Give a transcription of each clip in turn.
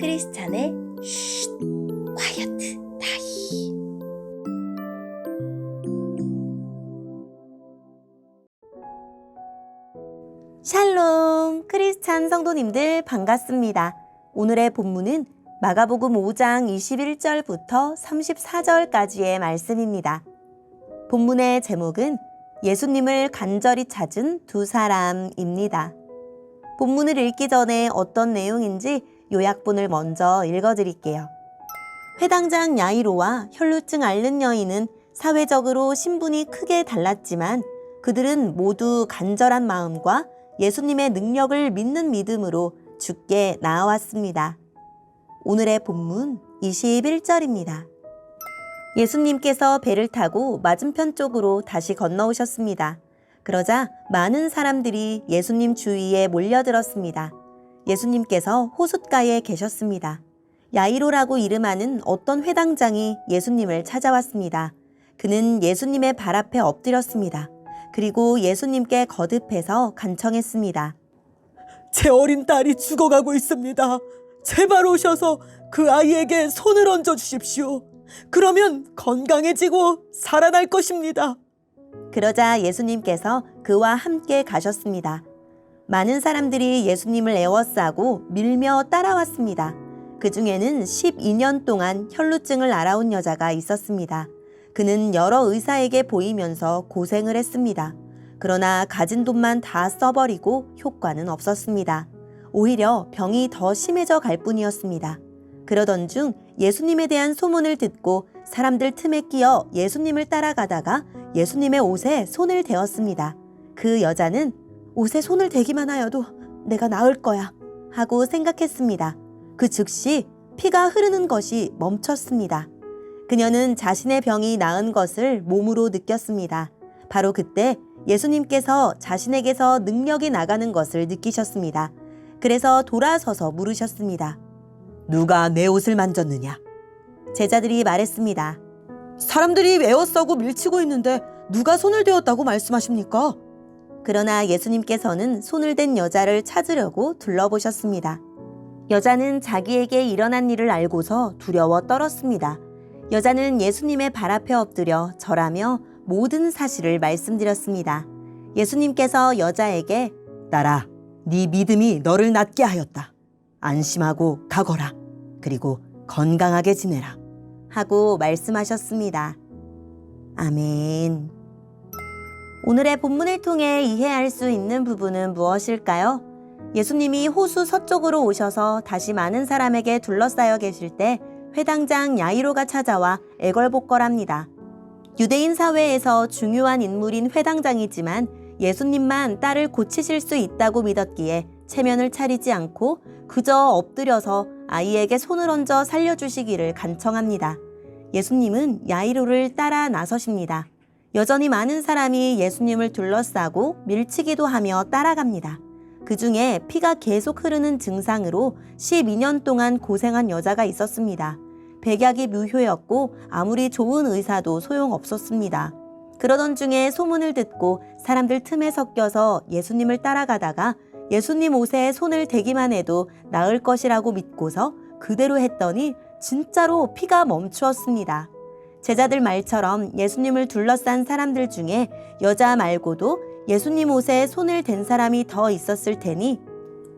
크리스찬의 쉿, 콰이어트 타임. 샬롬, 크리스찬 성도님들 반갑습니다. 오늘의 본문은 마가복음 5장 21절부터 34절까지의 말씀입니다. 본문의 제목은 예수님을 간절히 찾은 두 사람입니다. 본문을 읽기 전에 어떤 내용인지 요약본을 먼저 읽어드릴게요. 회당장 야이로와 혈루증 앓는 여인은 사회적으로 신분이 크게 달랐지만 그들은 모두 간절한 마음과 예수님의 능력을 믿는 믿음으로 주께 나아왔습니다. 오늘의 본문 21절입니다. 예수님께서 배를 타고 맞은편 쪽으로 다시 건너오셨습니다. 그러자 많은 사람들이 예수님 주위에 몰려들었습니다. 예수님께서 호숫가에 계셨습니다. 야이로라고 이름하는 어떤 회당장이 예수님을 찾아왔습니다. 그는 예수님의 발 앞에 엎드렸습니다. 그리고 예수님께 거듭해서 간청했습니다. 제 어린 딸이 죽어가고 있습니다. 제발 오셔서 그 아이에게 손을 얹어 주십시오. 그러면 건강해지고 살아날 것입니다. 그러자 예수님께서 그와 함께 가셨습니다. 많은 사람들이 예수님을 에워싸고 밀며 따라왔습니다. 그 중에는 12년 동안 혈루증을 앓아온 여자가 있었습니다. 그는 여러 의사에게 보이면서 고생을 했습니다. 그러나 가진 돈만 다 써버리고 효과는 없었습니다. 오히려 병이 더 심해져 갈 뿐이었습니다. 그러던 중 예수님에 대한 소문을 듣고 사람들 틈에 끼어 예수님을 따라가다가 예수님의 옷에 손을 대었습니다. 그 여자는 옷에 손을 대기만 하여도 내가 나을 거야 하고 생각했습니다. 그 즉시 피가 흐르는 것이 멈췄습니다. 그녀는 자신의 병이 나은 것을 몸으로 느꼈습니다. 바로 그때 예수님께서 자신에게서 능력이 나가는 것을 느끼셨습니다. 그래서 돌아서서 물으셨습니다. 누가 내 옷을 만졌느냐? 제자들이 말했습니다. 사람들이 에워싸고 밀치고 있는데 누가 손을 대었다고 말씀하십니까? 그러나 예수님께서는 손을 댄 여자를 찾으려고 둘러보셨습니다. 여자는 자기에게 일어난 일을 알고서 두려워 떨었습니다. 여자는 예수님의 발 앞에 엎드려 절하며 모든 사실을 말씀드렸습니다. 예수님께서 여자에게 딸아, 네 믿음이 너를 낫게 하였다. 안심하고 가거라. 그리고 건강하게 지내라. 하고 말씀하셨습니다. 아멘. 오늘의 본문을 통해 이해할 수 있는 부분은 무엇일까요? 예수님이 호수 서쪽으로 오셔서 다시 많은 사람에게 둘러싸여 계실 때 회당장 야이로가 찾아와 애걸복걸합니다. 유대인 사회에서 중요한 인물인 회당장이지만 예수님만 딸을 고치실 수 있다고 믿었기에 체면을 차리지 않고 그저 엎드려서 아이에게 손을 얹어 살려주시기를 간청합니다. 예수님은 야이로를 따라 나서십니다. 여전히 많은 사람이 예수님을 둘러싸고 밀치기도 하며 따라갑니다. 그 중에 피가 계속 흐르는 증상으로 12년 동안 고생한 여자가 있었습니다. 백약이 묘효였고 아무리 좋은 의사도 소용없었습니다. 그러던 중에 소문을 듣고 사람들 틈에 섞여서 예수님을 따라가다가 예수님 옷에 손을 대기만 해도 나을 것이라고 믿고서 그대로 했더니 진짜로 피가 멈추었습니다. 제자들 말처럼 예수님을 둘러싼 사람들 중에 여자 말고도 예수님 옷에 손을 댄 사람이 더 있었을 테니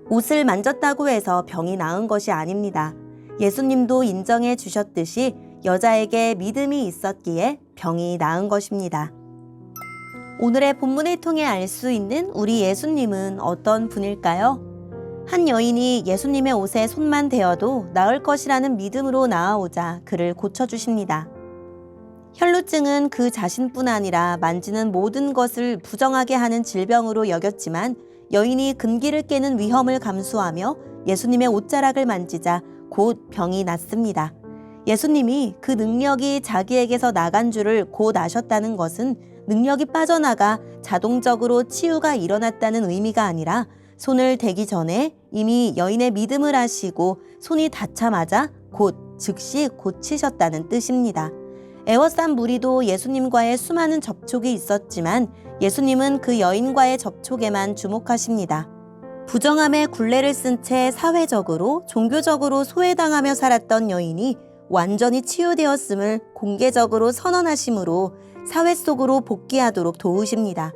옷을 만졌다고 해서 병이 나은 것이 아닙니다. 예수님도 인정해 주셨듯이 여자에게 믿음이 있었기에 병이 나은 것입니다. 오늘의 본문을 통해 알 수 있는 우리 예수님은 어떤 분일까요? 한 여인이 예수님의 옷에 손만 대어도 나을 것이라는 믿음으로 나아오자 그를 고쳐주십니다. 혈루증은 그 자신뿐 아니라 만지는 모든 것을 부정하게 하는 질병으로 여겼지만 여인이 금기를 깨는 위험을 감수하며 예수님의 옷자락을 만지자 곧 병이 낫습니다. 예수님이 그 능력이 자기에게서 나간 줄을 곧 아셨다는 것은 능력이 빠져나가 자동적으로 치유가 일어났다는 의미가 아니라 손을 대기 전에 이미 여인의 믿음을 아시고 손이 닿자마자 곧 즉시 고치셨다는 뜻입니다. 에워싼 무리도 예수님과의 수많은 접촉이 있었지만 예수님은 그 여인과의 접촉에만 주목하십니다. 부정함의 굴레를 쓴 채 사회적으로, 종교적으로 소외당하며 살았던 여인이 완전히 치유되었음을 공개적으로 선언하심으로 사회 속으로 복귀하도록 도우십니다.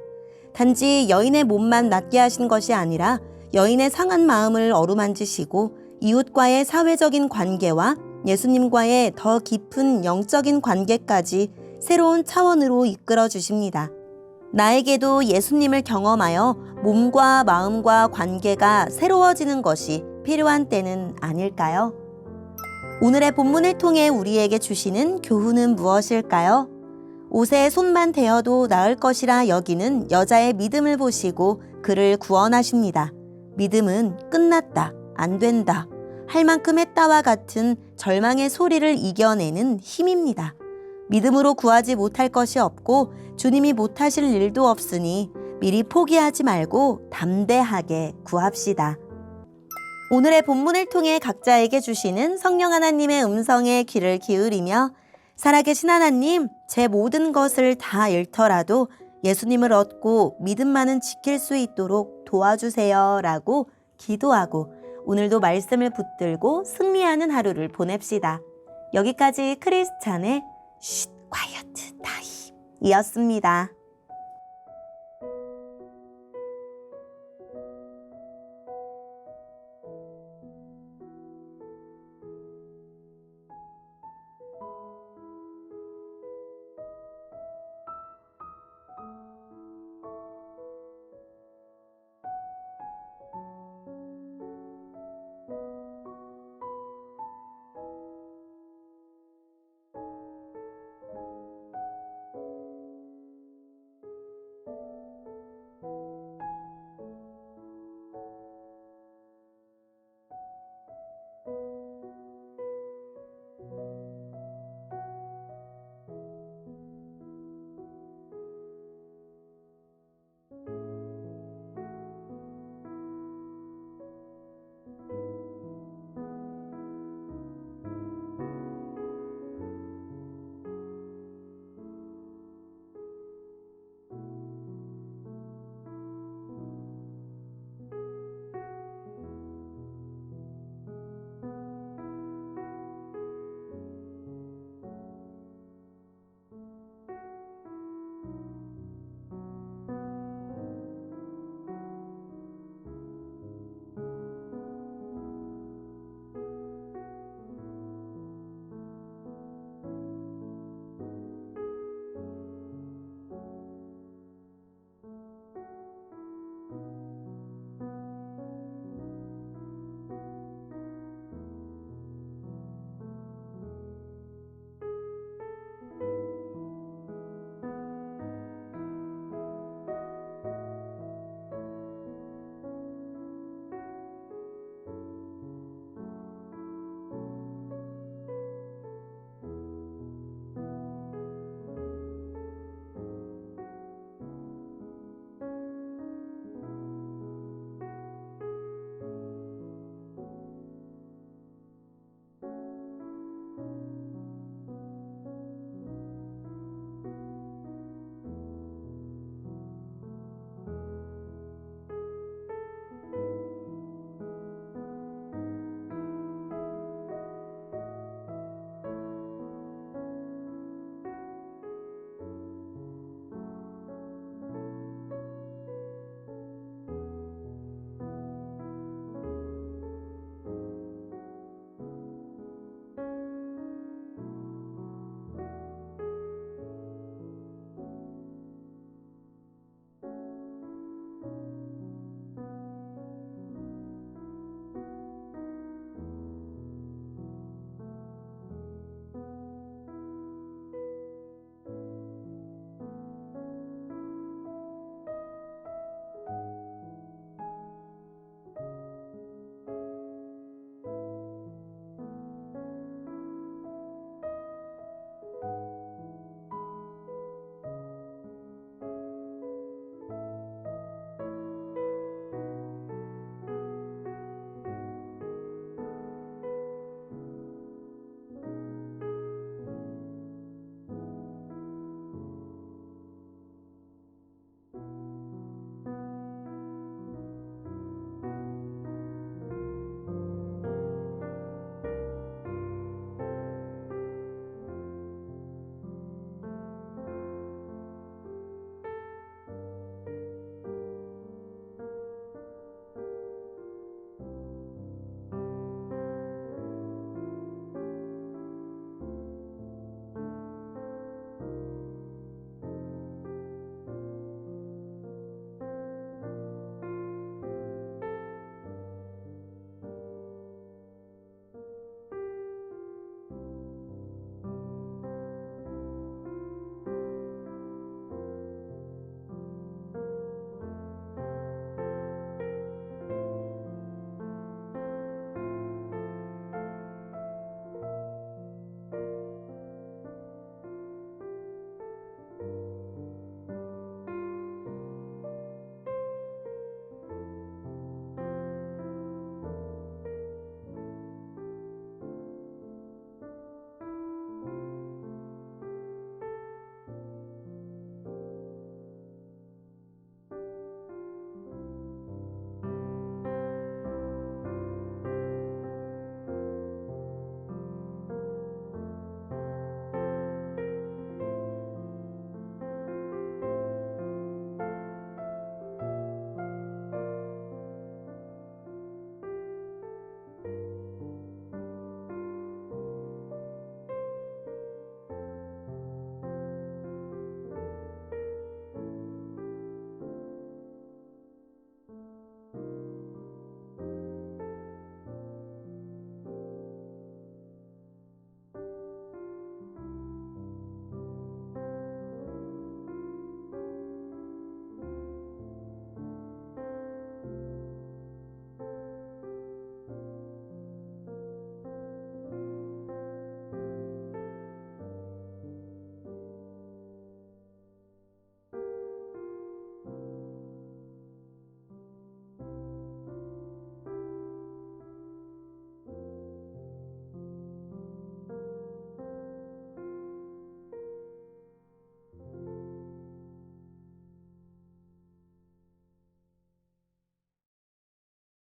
단지 여인의 몸만 낫게 하신 것이 아니라 여인의 상한 마음을 어루만지시고 이웃과의 사회적인 관계와 예수님과의 더 깊은 영적인 관계까지 새로운 차원으로 이끌어 주십니다. 나에게도 예수님을 경험하여 몸과 마음과 관계가 새로워지는 것이 필요한 때는 아닐까요? 오늘의 본문을 통해 우리에게 주시는 교훈은 무엇일까요? 옷에 손만 대어도 나을 것이라 여기는 여자의 믿음을 보시고 그를 구원하십니다. 믿음은 끝났다, 안 된다, 할 만큼 했다와 같은 절망의 소리를 이겨내는 힘입니다. 믿음으로 구하지 못할 것이 없고 주님이 못하실 일도 없으니 미리 포기하지 말고 담대하게 구합시다. 오늘의 본문을 통해 각자에게 주시는 성령 하나님의 음성에 귀를 기울이며 살아계신 하나님, 제 모든 것을 다 잃더라도 예수님을 얻고 믿음만은 지킬 수 있도록 도와주세요 라고 기도하고 오늘도 말씀을 붙들고 승리하는 하루를 보냅시다. 여기까지 크리스찬의 쉿 콰이어트 타임 이었습니다.